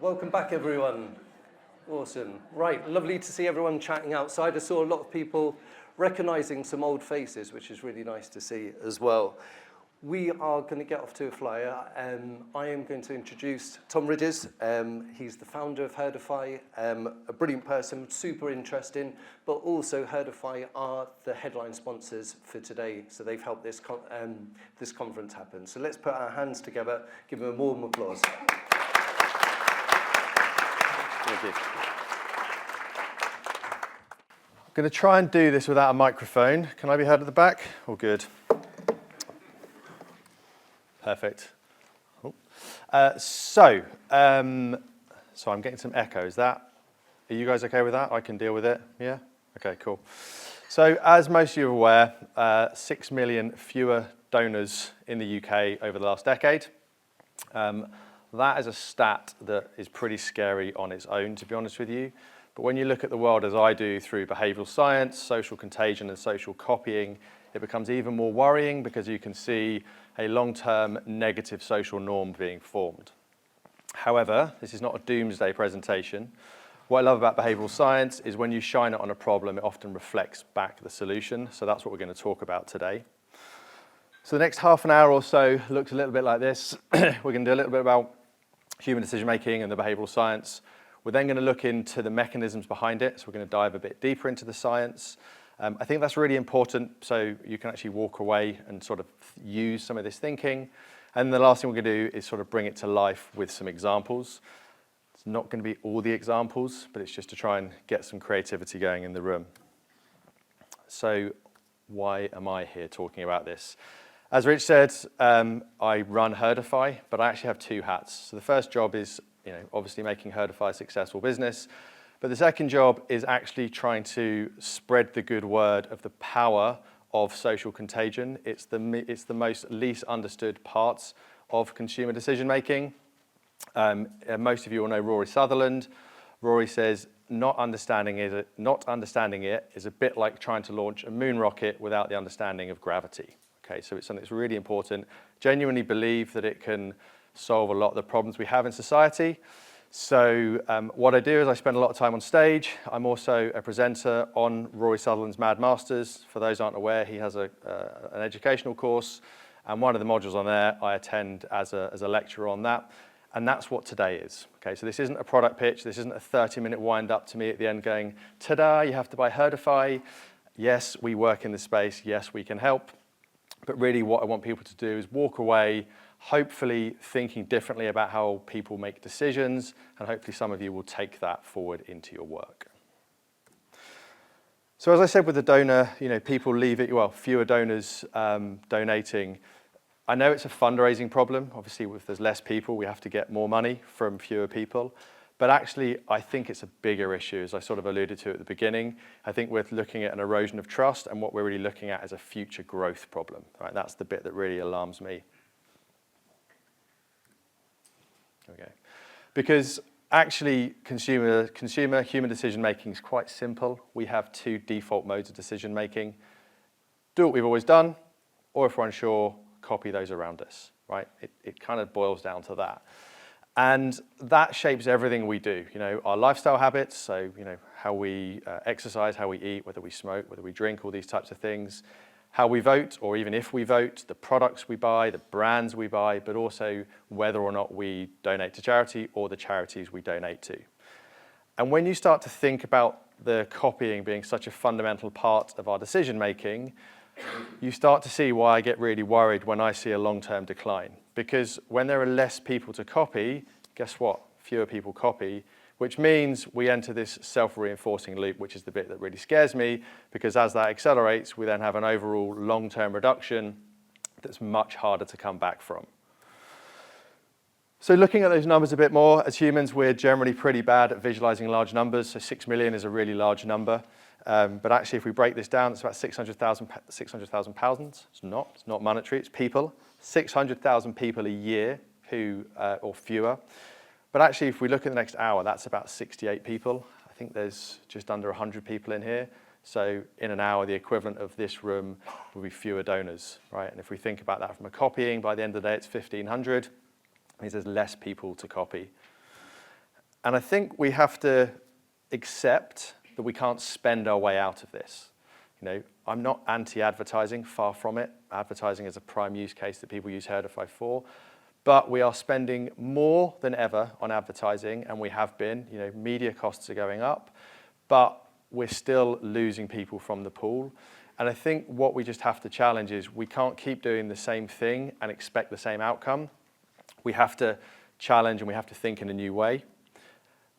Welcome back, everyone. Awesome. Right, lovely to see everyone chatting outside. I saw a lot of people recognizing some old faces, which is really nice to see as well. We are going to get off to a flyer. I am going to introduce Tom Ridges. He's the founder of Herdify, a brilliant person, super interesting, but also Herdify are the headline sponsors for today, so they've helped this conference happen. So let's put our hands together, give them a warm applause. Thank you. I'm going to try and do this without a microphone. Can I be heard at the back? All good. Perfect. Oh. So I'm getting some echo. Are you guys okay with that? I can deal with it. Yeah? Okay, cool. So as most of you are aware, 6 million fewer donors in the UK over the last decade. That is a stat that is pretty scary on its own, to be honest with you. But when you look at the world as I do through behavioural science, social contagion and social copying, it becomes even more worrying because you can see a long-term negative social norm being formed. However, this is not a doomsday presentation. What I love about behavioural science is when you shine it on a problem, it often reflects back the solution. So that's what we're going to talk about today. So the next half an hour or so looks a little bit like this. We're going to do a little bit about human decision-making and the behavioural science. We're then going to look into the mechanisms behind it. So we're going to dive a bit deeper into the science. I think that's really important so you can actually walk away and sort of use some of this thinking. And the last thing we're going to do is sort of bring it to life with some examples. It's not going to be all the examples, but it's just to try and get some creativity going in the room. So why am I here talking about this? As Rich said, I run Herdify, but I actually have two hats. So the first job is, obviously making Herdify a successful business. But the second job is actually trying to spread the good word of the power of social contagion. It's the most least understood parts of consumer decision making. Most of you will know Rory Sutherland. Rory says, not understanding it is a bit like trying to launch a moon rocket without the understanding of gravity. Okay, so it's something that's really important. Genuinely believe that it can solve a lot of the problems we have in society. So what I do is I spend a lot of time on stage. I'm also a presenter on Rory Sutherland's Mad Masters. For those who aren't aware, he has an educational course, and one of the modules on there I attend as a lecturer on that, and that's what today is. Okay, so this isn't a product pitch. This isn't a 30-minute wind-up to me at the end going, ta-da, you have to buy Herdify. Yes, we work in this space. Yes, we can help. But really what I want people to do is walk away hopefully thinking differently about how people make decisions, and hopefully some of you will take that forward into your work. So as I said with the donor, people leave it, fewer donors donating. I know it's a fundraising problem. Obviously, if there's less people, we have to get more money from fewer people. But actually, I think it's a bigger issue, as I sort of alluded to at the beginning. I think we're looking at an erosion of trust, and what we're really looking at is a future growth problem. Right? That's the bit that really alarms me. Okay. Because actually consumer human decision making is quite simple. We have two default modes of decision making. Do what we've always done, or if we're unsure, copy those around us, right? It kind of boils down to that. And that shapes everything we do. Our lifestyle habits, so how we exercise, how we eat, whether we smoke, whether we drink, all these types of things. How we vote, or even if we vote, the products we buy, the brands we buy, but also whether or not we donate to charity or the charities we donate to. And when you start to think about the copying being such a fundamental part of our decision making, you start to see why I get really worried when I see a long-term decline. Because when there are less people to copy, guess what? Fewer people copy, which means we enter this self-reinforcing loop, which is the bit that really scares me, because as that accelerates, we then have an overall long-term reduction that's much harder to come back from. So looking at those numbers a bit more, as humans, we're generally pretty bad at visualizing large numbers. So 6 million is a really large number. But actually, if we break this down, it's about 600,000 pounds. It's not monetary, it's people. 600,000 people a year who, or fewer. But actually, if we look at the next hour, that's about 68 people. I think there's just under 100 people in here. So in an hour, the equivalent of this room will be fewer donors, right? And if we think about that from a copying, by the end of the day, it's 1,500. It means there's less people to copy. And I think we have to accept that we can't spend our way out of this. You know, I'm not anti-advertising, far from it. Advertising is a prime use case that people use Herdify for. But we are spending more than ever on advertising, and we have been. You know, media costs are going up, but we're still losing people from the pool. And I think what we just have to challenge is we can't keep doing the same thing and expect the same outcome. We have to challenge and we have to think in a new way.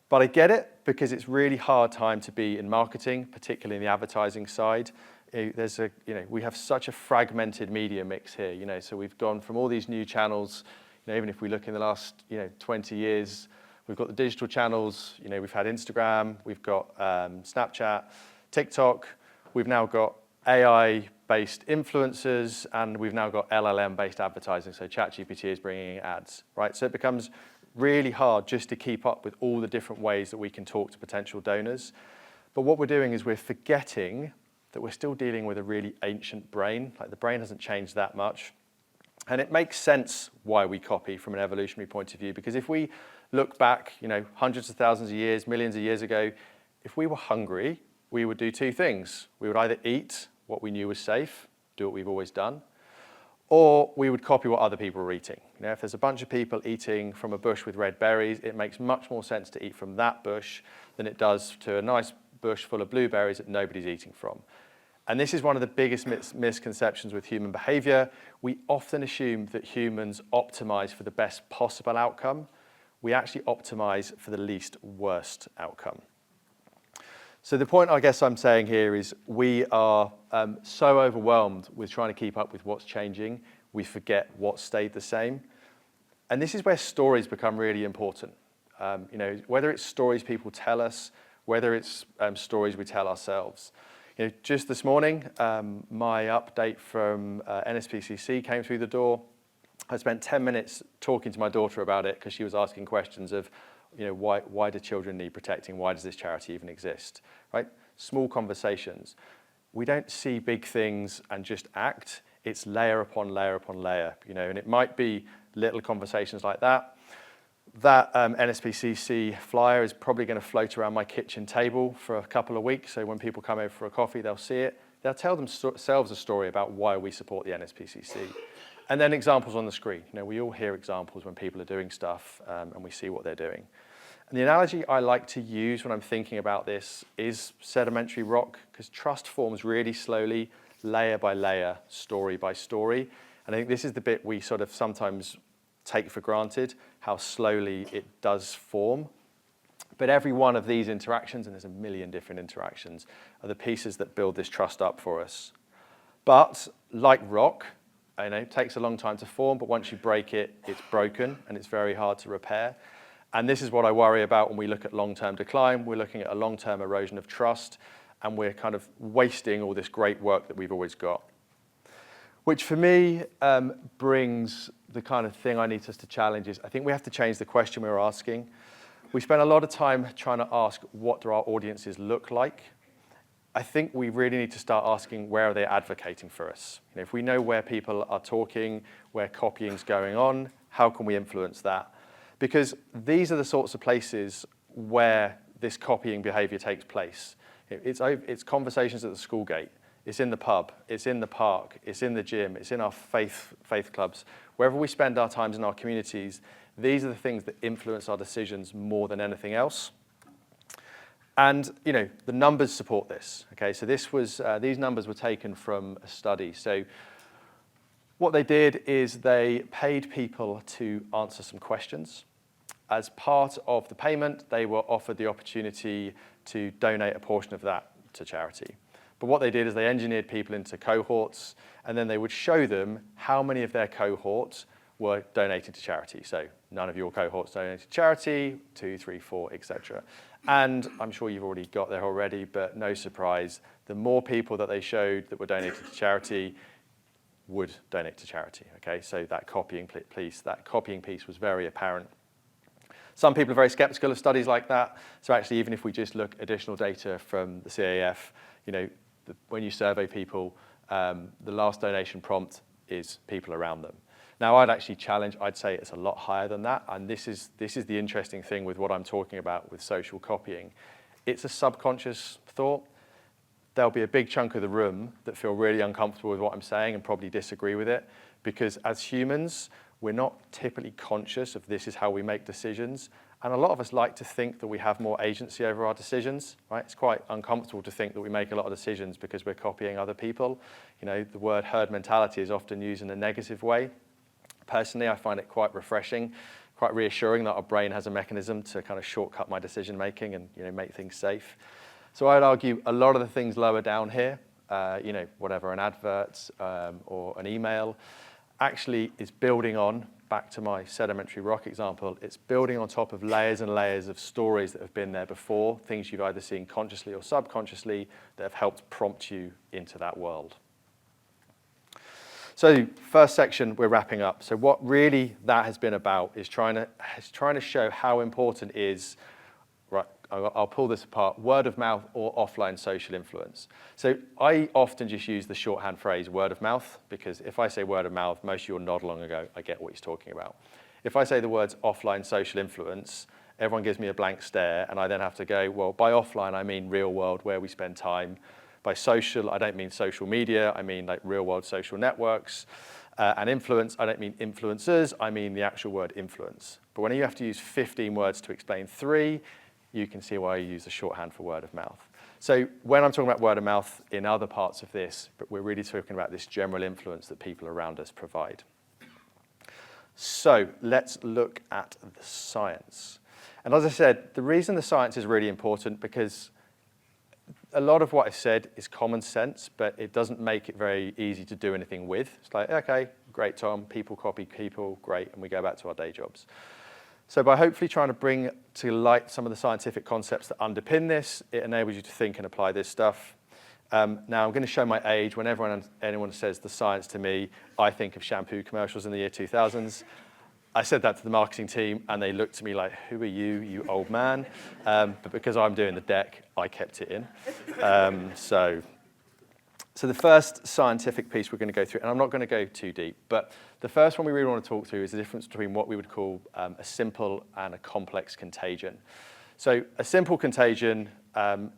But I get it, because it's really hard time to be in marketing, particularly in the advertising side. We have such a fragmented media mix here. So we've gone from all these new channels. Even if we look in the last 20 years, we've got the digital channels. We've had Instagram, we've got Snapchat, TikTok. We've now got AI-based influencers, and we've now got LLM-based advertising. So ChatGPT is bringing in ads, right? So it becomes really hard just to keep up with all the different ways that we can talk to potential donors. But what we're doing is we're forgetting that we're still dealing with a really ancient brain. Like, the brain hasn't changed that much. And it makes sense why we copy from an evolutionary point of view, because if we look back, hundreds of thousands of years, millions of years ago, if we were hungry, we would do two things. We would either eat what we knew was safe, do what we've always done, or we would copy what other people were eating. If there's a bunch of people eating from a bush with red berries, it makes much more sense to eat from that bush than it does to a nice bush full of blueberries that nobody's eating from. And this is one of the biggest misconceptions with human behavior. We often assume that humans optimize for the best possible outcome. We actually optimize for the least worst outcome. So the point I guess I'm saying here is we are so overwhelmed with trying to keep up with what's changing, we forget what stayed the same. And this is where stories become really important. Whether it's stories people tell us, whether it's stories we tell ourselves. Just this morning, my update from NSPCC came through the door. I spent 10 minutes talking to my daughter about it because she was asking questions of, why do children need protecting? Why does this charity even exist? Right? Small conversations. We don't see big things and just act. It's layer upon layer upon layer. And it might be little conversations like that. That NSPCC flyer is probably going to float around my kitchen table for a couple of weeks. So when people come over for a coffee, they'll see it. They'll tell themselves a story about why we support the NSPCC. And then examples on the screen. We all hear examples when people are doing stuff, and we see what they're doing. And the analogy I like to use when I'm thinking about this is sedimentary rock, because trust forms really slowly, layer by layer, story by story. And I think this is the bit we sort of sometimes take for granted, how slowly it does form. But every one of these interactions, and there's a million different interactions, are the pieces that build this trust up for us. But like rock, it takes a long time to form, but once you break it, it's broken, and it's very hard to repair. And this is what I worry about when we look at long-term decline. We're looking at a long-term erosion of trust, and we're kind of wasting all this great work that we've always got. Which for me brings the kind of thing I need us to challenge is I think we have to change the question we're asking. We spend a lot of time trying to ask, what do our audiences look like? I think we really need to start asking, where are they advocating for us? If we know where people are talking, where copying's going on, how can we influence that? Because these are the sorts of places where this copying behavior takes place. It's conversations at the school gate. It's in the pub, it's in the park, it's in the gym, it's in our faith clubs. Wherever we spend our times in our communities, these are the things that influence our decisions more than anything else. And the numbers support this. Okay, so these numbers were taken from a study. So what they did is they paid people to answer some questions. As part of the payment, they were offered the opportunity to donate a portion of that to charity. But what they did is they engineered people into cohorts, and then they would show them how many of their cohorts were donating to charity. So none of your cohorts donated to charity, 2, 3, 4, etc. And I'm sure you've already got there already, but no surprise, the more people that they showed that were donating to charity would donate to charity. Okay, so that copying piece was very apparent. Some people are very skeptical of studies like that. So actually, even if we just look additional data from the CAF, when you survey people, the last donation prompt is people around them. Now, I'd actually challenge, I'd say it's a lot higher than that, and this is the interesting thing with what I'm talking about with social copying. It's a subconscious thought. There'll be a big chunk of the room that feel really uncomfortable with what I'm saying and probably disagree with it, because as humans, we're not typically conscious of this is how we make decisions. And a lot of us like to think that we have more agency over our decisions, right? It's quite uncomfortable to think that we make a lot of decisions because we're copying other people. You know, the word herd mentality is often used in a negative way. Personally, I find it quite refreshing, quite reassuring that our brain has a mechanism to kind of shortcut my decision making and, you know, make things safe. So I'd argue a lot of the things lower down here, you know, whatever, an advert or an email, actually is building on, back to my sedimentary rock example, it's building on top of layers and layers of stories that have been there before, things you've either seen consciously or subconsciously that have helped prompt you into that world. So first section, we're wrapping up. So what really that has been about is trying to show how important is, right, I'll pull this apart, word of mouth or offline social influence. So I often just use the shorthand phrase word of mouth, because if I say word of mouth, most of you will nod along and go, I get what he's talking about. If I say the words offline social influence, everyone gives me a blank stare, and I then have to go, well, by offline, I mean real world, where we spend time. By social, I don't mean social media, I mean like real world social networks. And influence, I don't mean influencers, I mean the actual word influence. But when you have to use 15 words to explain 3, you can see why I use the shorthand for word of mouth. So when I'm talking about word of mouth in other parts of this, but we're really talking about this general influence that people around us provide. So let's look at the science. And as I said, the reason the science is really important, because a lot of what I said is common sense, but it doesn't make it very easy to do anything with. It's like, okay, great, Tom, people copy people, great, and we go back to our day jobs. So by hopefully trying to bring to light some of the scientific concepts that underpin this, it enables you to think and apply this stuff. Now I'm going to show my age. Whenever anyone says the science to me, I think of shampoo commercials in the year 2000s. I said that to the marketing team, and they looked at me like, who are you, you old man? But because I'm doing the deck, I kept it in. So the first scientific piece we're going to go through, and I'm not going to go too deep, but the first one we really want to talk through is the difference between what we would call a simple and a complex contagion. So a simple contagion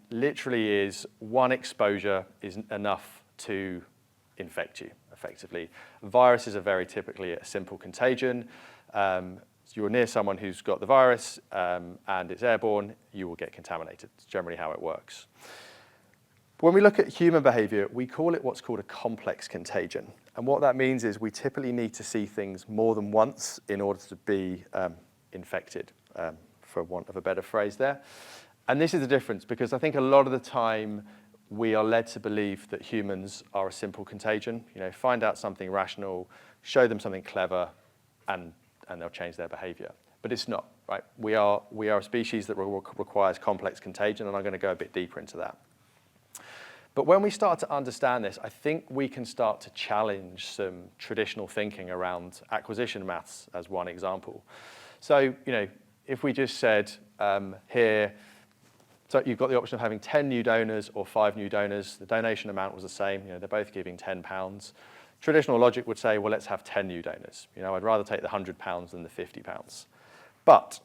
literally is one exposure is enough to infect you, effectively. Viruses are very typically a simple contagion. You're near someone who's got the virus and it's airborne, you will get contaminated. It's generally how it works. When we look at human behavior, we call it what's called a complex contagion. And what that means is we typically need to see things more than once in order to be infected, for want of a better phrase there. And this is the difference, because I think a lot of the time we are led to believe that humans are a simple contagion. You know, find out something rational, show them something clever, and they'll change their behavior. But it's not, right? We are a species that requires complex contagion, and I'm going to go a bit deeper into that. But when we start to understand this, I think we can start to challenge some traditional thinking around acquisition maths as one example. So, you know, if we just said here, so you've got the option of having 10 new donors or 5 new donors. The donation amount was the same. You know, they're both giving £10. Traditional logic would say, well, let's have 10 new donors. You know, I'd rather take the £100 than the £50. But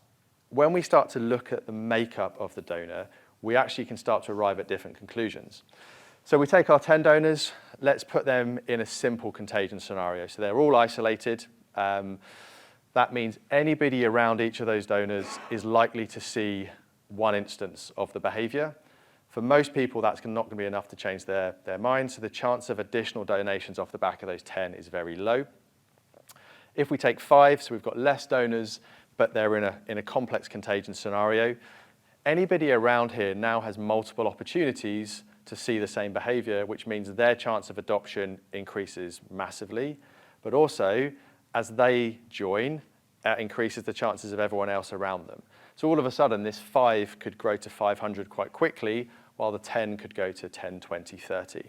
when we start to look at the makeup of the donor, we actually can start to arrive at different conclusions. So we take our 10 donors, let's put them in a simple contagion scenario. So they're all isolated. That means anybody around each of those donors is likely to see one instance of the behavior. For most people, that's not going to be enough to change their mind. So the chance of additional donations off the back of those 10 is very low. If we take 5, so we've got less donors, but they're in a complex contagion scenario, anybody around here now has multiple opportunities to see the same behavior, which means their chance of adoption increases massively. But also, as they join, increases the chances of everyone else around them. So all of a sudden, this 5 could grow to 500 quite quickly, while the 10 could go to 10, 20, 30.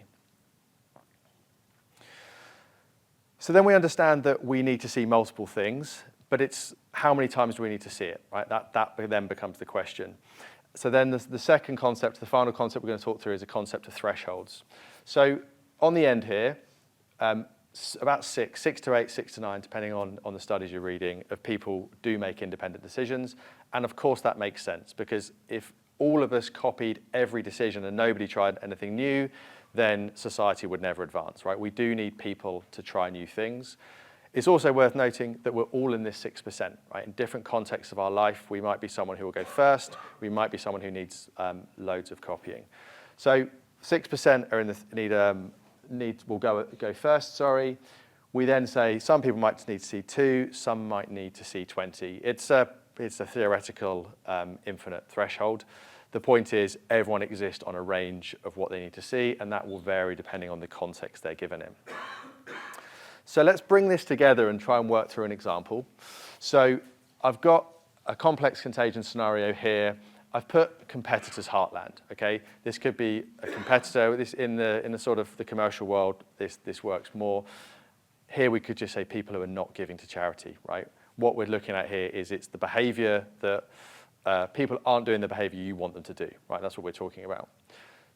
So then we understand that we need to see multiple things, but it's how many times do we need to see it, right? That then becomes the question. So then the second concept, the final concept we're going to talk through is a concept of thresholds. So on the end here, about six to eight, 6 to 9, depending on the studies you're reading, of people do make independent decisions. And of course that makes sense, because if all of us copied every decision and nobody tried anything new, then society would never advance, right? We do need people to try new things. It's also worth noting that we're all in this 6%, right? In different contexts of our life, we might be someone who will go first, we might be someone who needs loads of copying. So 6% are in the will go first, sorry. We then say some people might need to see 2, some might need to see 20. It's a theoretical infinite threshold. The point is everyone exists on a range of what they need to see, and that will vary depending on the context they're given in. So let's bring this together and try and work through an example. So I've got a complex contagion scenario here. I've put competitor's heartland, okay? This could be a competitor. This in the sort of the commercial world, this works more. Here we could just say people who are not giving to charity, right? What we're looking at here is it's the behavior that people aren't doing the behavior you want them to do, right? That's what we're talking about.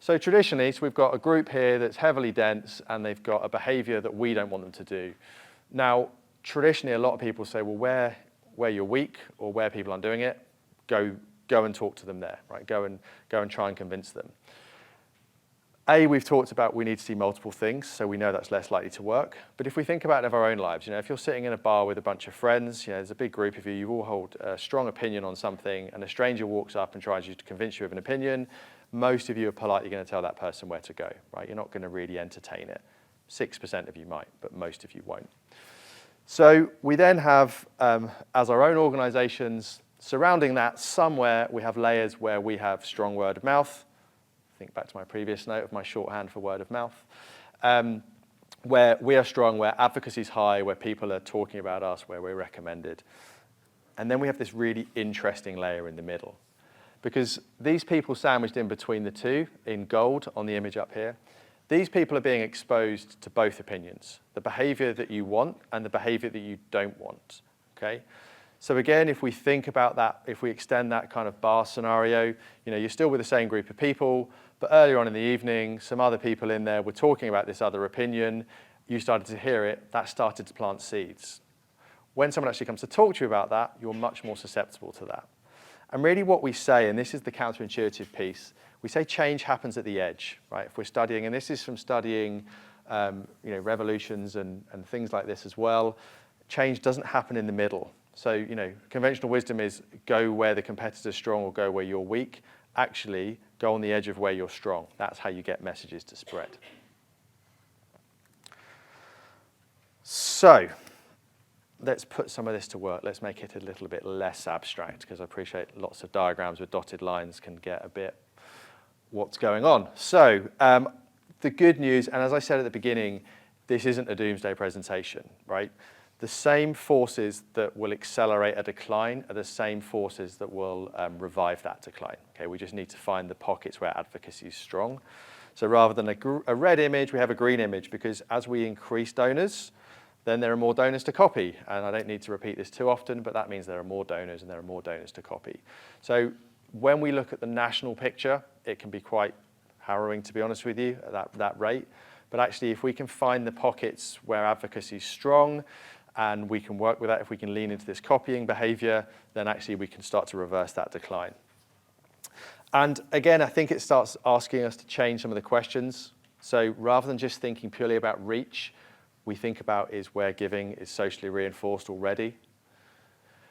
So traditionally, we've got a group here that's heavily dense, and they've got a behavior that we don't want them to do. Now, traditionally, a lot of people say, well, where you're weak or where people aren't doing it, go and talk to them there, right? Go and try and convince them. We've talked about we need to see multiple things, so we know that's less likely to work. But if we think about it of our own lives, if you're sitting in a bar with a bunch of friends, there's a big group of you, you all hold a strong opinion on something, and a stranger walks up and tries to convince you of an opinion, most of you are politely going to tell that person where to go, right? You're not going to really entertain it. 6% of you might, but most of you won't. So we then have, as our own organizations, surrounding that somewhere, we have layers where we have strong word of mouth. Think back to my previous note of my shorthand for word of mouth. Where we are strong, where advocacy is high, where people are talking about us, where we're recommended. And then we have this really interesting layer in the middle. Because these people sandwiched in between the two, in gold on the image up here, these people are being exposed to both opinions, the behavior that you want and the behavior that you don't want, okay? So again, if we think about that, if we extend that kind of bar scenario, you're still with the same group of people, but earlier on in the evening, some other people in there were talking about this other opinion, you started to hear it, that started to plant seeds. When someone actually comes to talk to you about that, you're much more susceptible to that. And really what we say, and this is the counterintuitive piece, we say change happens at the edge, right? If we're studying, and this is from studying revolutions and things like this as well, change doesn't happen in the middle. So, conventional wisdom is go where the competitor's strong or go where you're weak. Actually, go on the edge of where you're strong. That's how you get messages to spread. So, let's put some of this to work. Let's make it a little bit less abstract, because I appreciate lots of diagrams with dotted lines can get a bit what's going on. So the good news, and as I said at the beginning, this isn't a doomsday presentation, right? The same forces that will accelerate a decline are the same forces that will revive that decline. Okay, we just need to find the pockets where advocacy is strong. So rather than a red image, we have a green image, because as we increase donors, then there are more donors to copy. And I don't need to repeat this too often, but that means there are more donors and there are more donors to copy. So when we look at the national picture, it can be quite harrowing, to be honest with you, at that rate. But actually, if we can find the pockets where advocacy is strong, and we can work with that, if we can lean into this copying behavior, then actually we can start to reverse that decline. And again, I think it starts asking us to change some of the questions. So rather than just thinking purely about reach, we think about is where giving is socially reinforced already.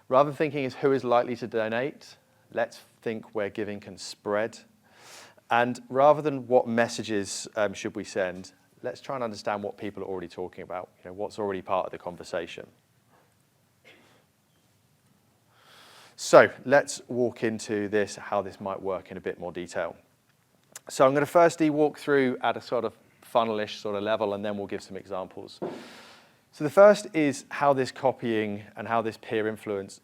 Rather than thinking is who is likely to donate, let's think where giving can spread. And rather than what messages should we send, let's try and understand what people are already talking about, what's already part of the conversation. So let's walk into this, how this might work in a bit more detail. So I'm going to firstly walk through at a sort of funnel-ish sort of level, and then we'll give some examples. So the first is how this copying and how this peer influence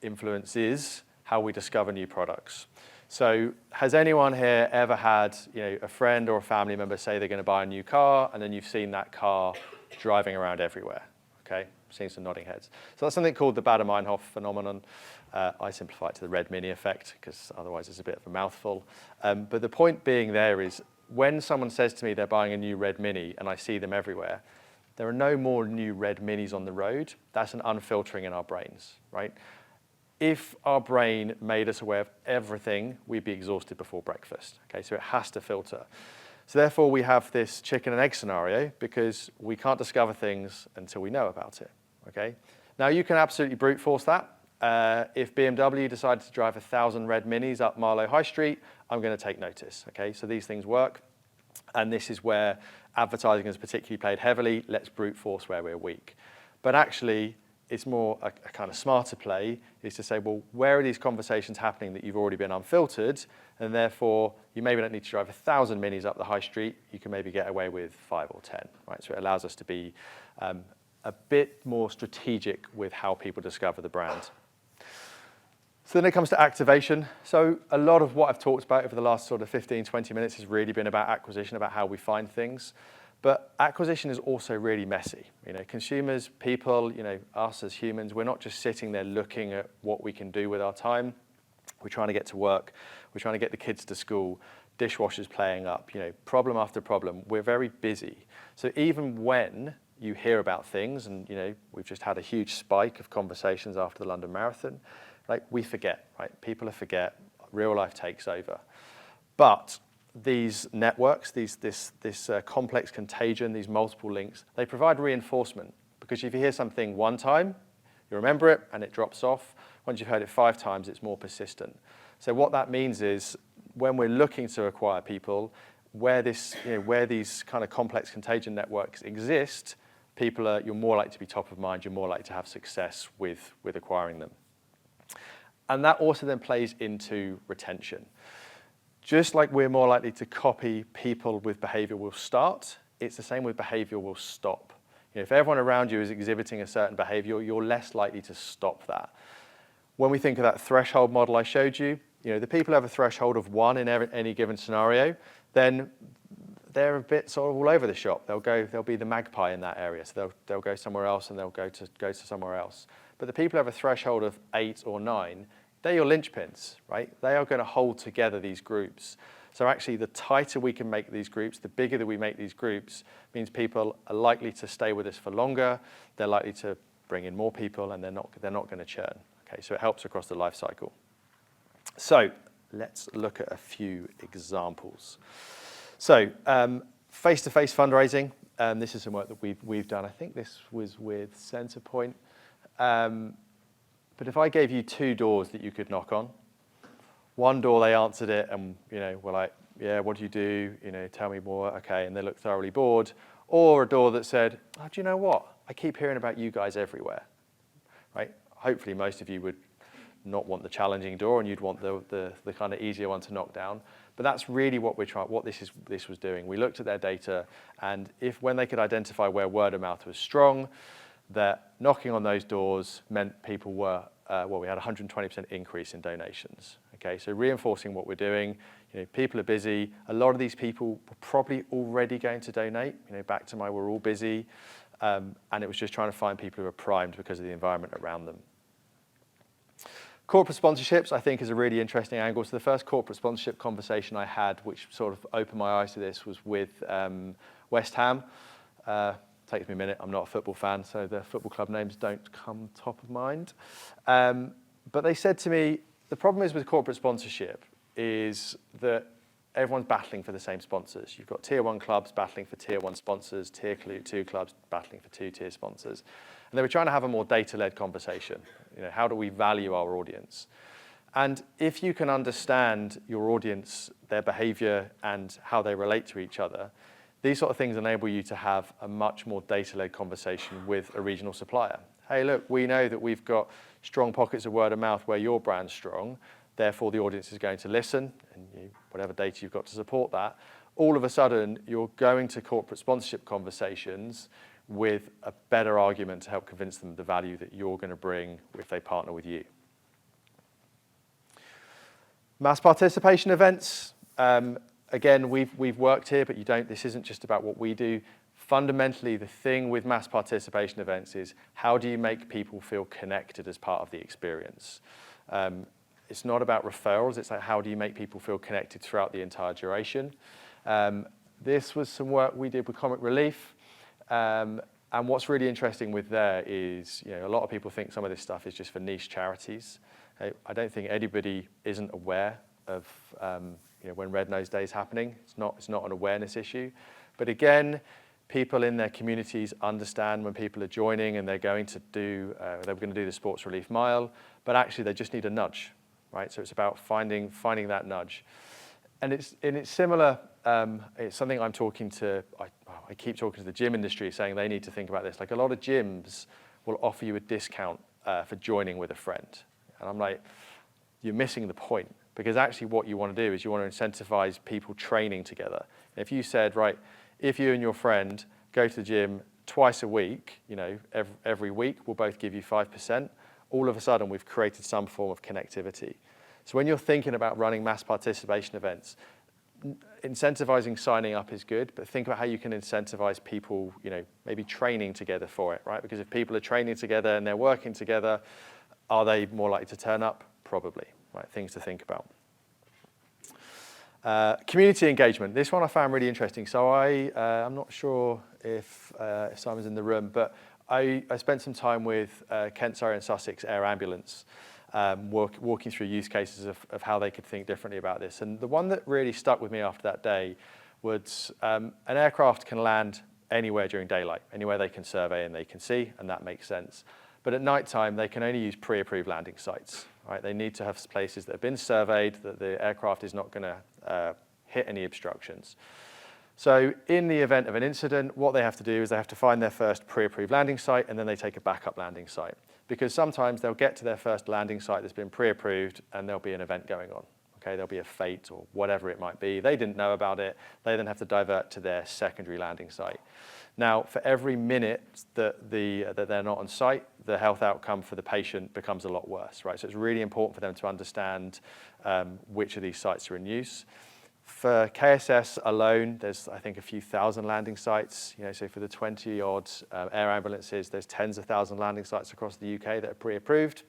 influences how we discover new products. So has anyone here ever had a friend or a family member say they're going to buy a new car, and then you've seen that car driving around everywhere? Okay, seeing some nodding heads. So that's something called the Baader-Meinhof phenomenon. I simplify it to the red mini effect, because otherwise it's a bit of a mouthful. But the point being there is when someone says to me they're buying a new red mini and I see them everywhere, there are no more new red minis on the road. That's an unfiltering in our brains, right? If our brain made us aware of everything, we'd be exhausted before breakfast, okay? So it has to filter. So therefore, we have this chicken and egg scenario because we can't discover things until we know about it, okay? Now, you can absolutely brute force that. If BMW decided to drive 1,000 red minis up Marlow High Street, I'm going to take notice, okay? So these things work. And this is where advertising has particularly played heavily. Let's brute force where we're weak. But actually, it's more a kind of smarter play is to say, well, where are these conversations happening that you've already been unfiltered? And therefore, you maybe don't need to drive 1,000 minis up the high street. You can maybe get away with 5 or 10, right? So it allows us to be a bit more strategic with how people discover the brand. So then it comes to activation. So a lot of what I've talked about over the last sort of 15, 20 minutes has really been about acquisition, about how we find things. But acquisition is also really messy. You know, consumers, people, you know, us as humans, we're not just sitting there looking at what we can do with our time. We're trying to get to work. We're trying to get the kids to school. Dishwashers playing up, you know, problem after problem. We're very busy. So even when you hear about things, and you know, we've just had a huge spike of conversations after the London Marathon, like we forget, right? People forget, real life takes over. But these networks, this complex contagion, these multiple links, they provide reinforcement. Because if you hear something one time, you remember it and it drops off. Once you've heard it 5 times, it's more persistent. So what that means is when we're looking to acquire people, where these kind of complex contagion networks exist, you're more likely to be top of mind, you're more likely to have success with acquiring them. And that also then plays into retention. Just like we're more likely to copy people with behavior will start, it's the same with behavior will stop. You know, if everyone around you is exhibiting a certain behavior, you're less likely to stop that. When we think of that threshold model I showed you, you know, the people have a threshold of 1 in any given scenario, then they're a bit sort of all over the shop. They'll be the magpie in that area. So they'll go somewhere else and they'll go to somewhere else. But the people who have a threshold of 8 or 9, they're your linchpins, right? They are going to hold together these groups. So actually, the tighter we can make these groups, the bigger that we make these groups, means people are likely to stay with us for longer. They're likely to bring in more people, and they're not going to churn. Okay, so it helps across the life cycle. So let's look at a few examples. So face-to-face fundraising. This is some work that we've done. I think this was with Centrepoint. But if I gave you 2 doors that you could knock on, one door they answered it and were like, yeah, what do you do? Tell me more. Okay, and they looked thoroughly bored. Or a door that said, oh, do you know what? I keep hearing about you guys everywhere. Right? Hopefully most of you would not want the challenging door and you'd want the kind of easier one to knock down. But that's really what this was doing. We looked at their data, and when they could identify where word of mouth was strong, that knocking on those doors meant people were, we had a 120% increase in donations. Okay, so reinforcing what we're doing, people are busy. A lot of these people were probably already going to donate, back to we're all busy. And it was just trying to find people who are primed because of the environment around them. Corporate sponsorships, I think, is a really interesting angle. So the first corporate sponsorship conversation I had, which sort of opened my eyes to this, was with West Ham. Takes me a minute, I'm not a football fan, so the football club names don't come top of mind. But they said to me, the problem is with corporate sponsorship is that everyone's battling for the same sponsors. You've got tier 1 clubs battling for tier 1 sponsors, tier 2 clubs battling for 2-tier sponsors. And they were trying to have a more data-led conversation. How do we value our audience? And if you can understand your audience, their behavior, and how they relate to each other, these sort of things enable you to have a much more data-led conversation with a regional supplier. Hey, look, we know that we've got strong pockets of word of mouth where your brand's strong, therefore the audience is going to listen, and whatever data you've got to support that. All of a sudden, you're going to corporate sponsorship conversations with a better argument to help convince them the value that you're going to bring if they partner with you. Mass participation events. Again, we've worked here, but this isn't just about what we do. Fundamentally, the thing with mass participation events is how do you make people feel connected as part of the experience? It's not about referrals, it's like how do you make people feel connected throughout the entire duration? This was some work we did with Comic Relief, and And what's really interesting with there is, a lot of people think some of this stuff is just for niche charities. I don't think anybody isn't aware of when Red Nose Day is happening. It's not an awareness issue. But again, people in their communities understand when people are joining and they're going to do the Sports Relief Mile, but actually they just need a nudge, right? So it's about finding that nudge. And it's similar. It's something I'm talking to. I keep talking to the gym industry, saying they need to think about this. Like, a lot of gyms will offer you a discount for joining with a friend, and I'm like, you're missing the point, because actually what you want to do is you want to incentivize people training together. And if you said, right, if you and your friend go to the gym twice a week, every week, we'll both give you 5%. All of a sudden, we've created some form of connectivity. So when you're thinking about running mass participation events, incentivizing signing up is good, but think about how you can incentivize people, maybe training together for it, right? Because if people are training together and they're working together, are they more likely to turn up? Probably, right? Things to think about. Community engagement. This one I found really interesting. So I'm not sure if Simon's in the room, but I spent some time with Kent, Surrey and Sussex Air Ambulance, walking through use cases of how they could think differently about this. And the one that really stuck with me after that day was an aircraft can land anywhere during daylight, anywhere they can survey and they can see, and that makes sense. But at night time, they can only use pre-approved landing sites, right? They need to have places that have been surveyed, that the aircraft is not going to hit any obstructions. So in the event of an incident, what they have to do is they have to find their first pre-approved landing site, and then they take a backup landing site. Because sometimes they'll get to their first landing site that's been pre-approved and there'll be an event going on. Okay, there'll be a fate or whatever it might be. They didn't know about it. They then have to divert to their secondary landing site. Now, for every minute that they're not on site, the health outcome for the patient becomes a lot worse, right? So it's really important for them to understand which of these sites are in use. For KSS alone, there's, I think, a few thousand landing sites. So for the 20-odd air ambulances, there's tens of thousands of landing sites across the UK that are pre-approved.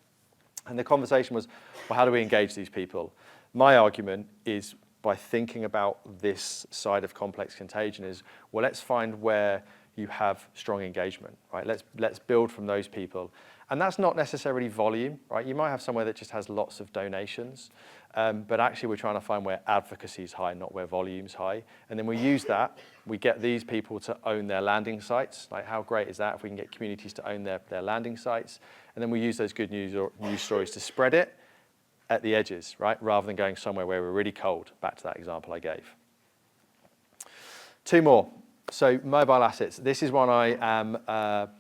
And the conversation was, well, how do we engage these people? My argument is, by thinking about this side of complex contagion, is, well, let's find where you have strong engagement, right? Let's build from those people. And that's not necessarily volume, right? You might have somewhere that just has lots of donations, but actually we're trying to find where advocacy is high, not where volume's high. And then we use that, we get these people to own their landing sites. Like, how great is that if we can get communities to own their landing sites? And then we use those good news stories to spread it at the edges, right? Rather than going somewhere where we're really cold, back to that example I gave. Two more. So mobile assets. This is one I am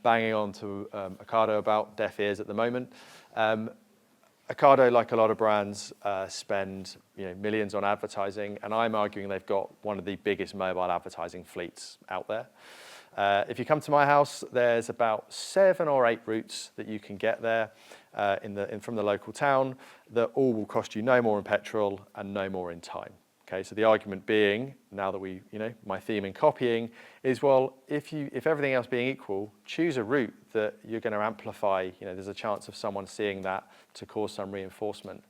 banging on to Ocado about, deaf ears at the moment. Ocado, like a lot of brands, spend millions on advertising, and I'm arguing they've got one of the biggest mobile advertising fleets out there. If you come to my house, there's about 7 or 8 routes that you can get there from the local town that all will cost you no more in petrol and no more in time. Okay, so the argument being, now that my theme in copying is, well, if everything else being equal, choose a route that you're going to amplify. There's a chance of someone seeing that to cause some reinforcement.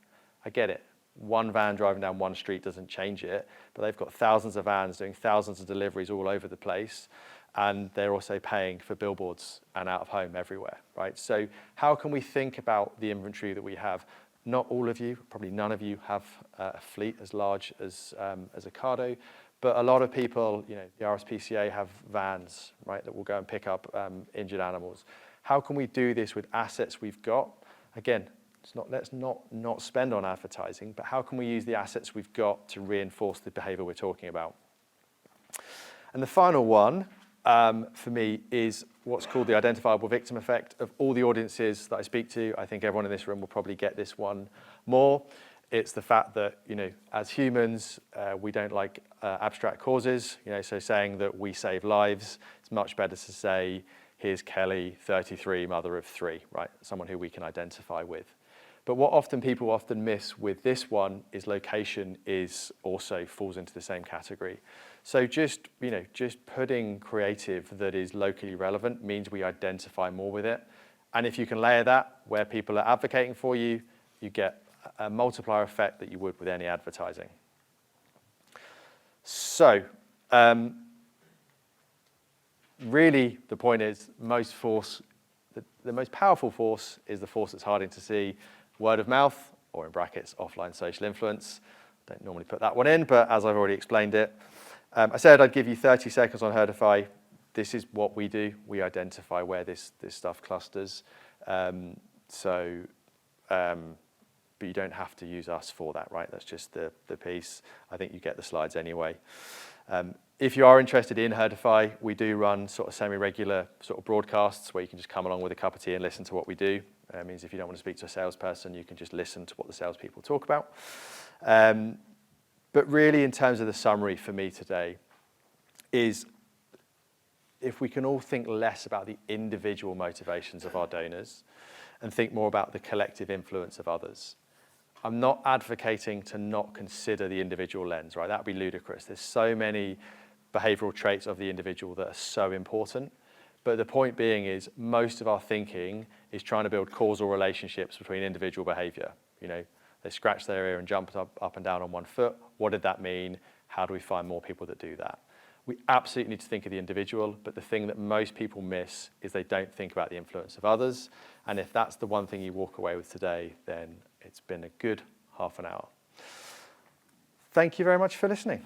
I get it. One van driving down one street doesn't change it, but they've got thousands of vans doing thousands of deliveries all over the place, and they're also paying for billboards and out of home everywhere, right? So how can we think about the inventory that we have? Not all of you, probably none of you, have a fleet as large as Ocado, but a lot of people, the RSPCA have vans, right, that will go and pick up injured animals. How can we do this with assets we've got? Again, let's not spend on advertising, but how can we use the assets we've got to reinforce the behavior we're talking about? And the final one, for me, is what's called the identifiable victim effect. Of all the audiences that I speak to, I think everyone in this room will probably get this one more. It's the fact that, as humans, we don't like abstract causes. So saying that we save lives, it's much better to say, here's Kelly, 33, mother of 3, right? Someone who we can identify with. But what people often miss with this one is location also falls into the same category. So just putting creative that is locally relevant means we identify more with it. And if you can layer that where people are advocating for you, you get a multiplier effect that you would with any advertising. So really, the point is the most powerful force is the force that's hardest to see, word of mouth, or in brackets, offline social influence. Don't normally put that one in, but as I've already explained it, I said I'd give you 30 seconds on Herdify. This is what we do. We identify where this stuff clusters. But you don't have to use us for that, right? That's just the piece. I think you get the slides anyway. If you are interested in Herdify, we do run sort of semi-regular sort of broadcasts where you can just come along with a cup of tea and listen to what we do. It means if you don't want to speak to a salesperson, you can just listen to what the salespeople talk about. But really, in terms of the summary for me today, is if we can all think less about the individual motivations of our donors and think more about the collective influence of others. I'm not advocating to not consider the individual lens, right? That would be ludicrous. There's so many behavioral traits of the individual that are so important. But the point being is most of our thinking is trying to build causal relationships between individual behavior. You know, they scratched their ear and jumped up and down on one foot. What did that mean? How do we find more people that do that? We absolutely need to think of the individual, but the thing that most people miss is they don't think about the influence of others. And if that's the one thing you walk away with today, then it's been a good half an hour. Thank you very much for listening.